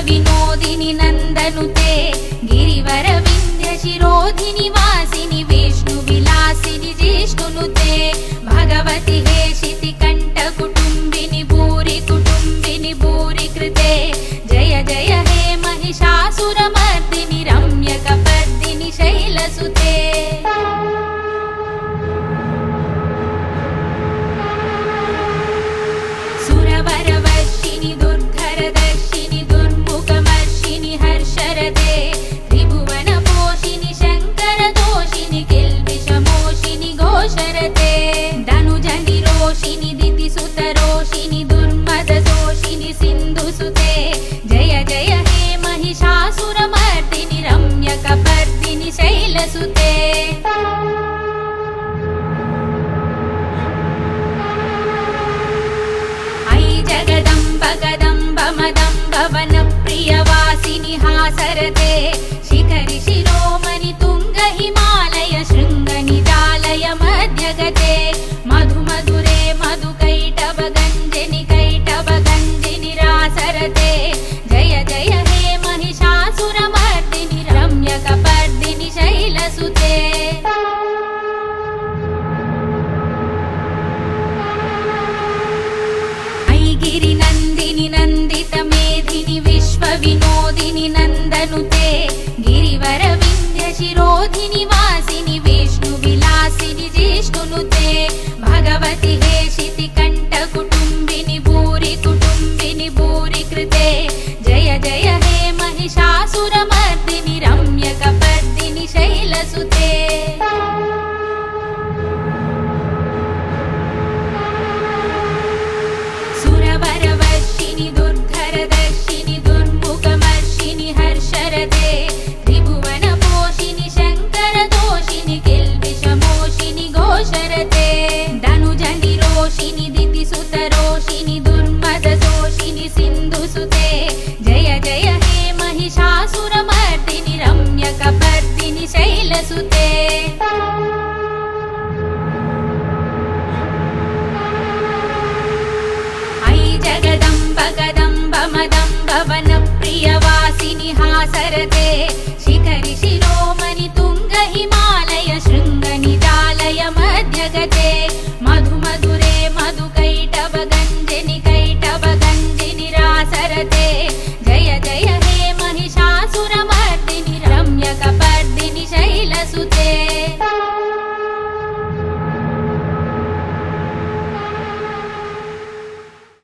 विनोदिनि नन्दनुते गिरिवर विन्ध्य शिरोधिनि वासिनि विष्णु विलासिनि जिष्णुनुते भगवति हेशिति कंठ कुटुम्बिनि भूरि कुटुम्बिनि भूरि कृते जय जय हे महिषासुरमर्दिनि रम्यकपर्दिनि शैलसुते सुरवरवर्षिणि दुर्धरदर्शिनि दुर्मुखमर्षिणि हर्षरते त्रिभुवनपोषिणि शङ्करदोषिनि किल्बिषमोषिनि घोषरते धनुजनिरोषिनि दितिसुतरोषिनि दुर्मददोषिनि सिन्धुसुते जय जय हे महिषासुरमर्दिनि रम्यकपर्दिनि शैलसुते जगदम्ब गदम्ब मदम्ब वनप्रियवासिनि हासरते शिखरि शिरोमणि तुङ्ग हिमालय शृङ्गनिजालय मध्यगते मधु मधुरे मधुकैटभ गञ्जिनि कैटभ गञ्जिनि रासरते जय जय हे महिषासुरमर्दिनि रम्यकपर्दिनि शैलसुते गिरिनन्दिनि नन्दितमेधिनि विश्वविनोदिनि नन्दनुते गिरिवर विन्ध्य शिरोधिनि वासिनि विष्णु विलासिनि जिष्णुनुते भगवति हेशिति कंठ कुटुम्बिनि भूरि कुटुम्बिनि भूरि कृते जय जय हे महिषासुरमर्दिनि रम्यकपर्दिनि शैलसुते सुरवरवर्षिणि दुर्धरदर्शिनि दुर्मुखमर्षिणि हर्षरते त्रिभुवनपोषिणि शङ्करदोषिनि किल्बिषमोषिनि घोषरते धनुजनिरोषिनि दितिसुतरोषिनि दुर्मददोषिनि सिन्धुसुते जय जय हे महिषासुरमर्दिनि रम्यकपर्दिनि शैलसुते जगदम्ब गदम्ब मदम्ब वनप्रियवासिनि हासरते शिखरि शिरोमणि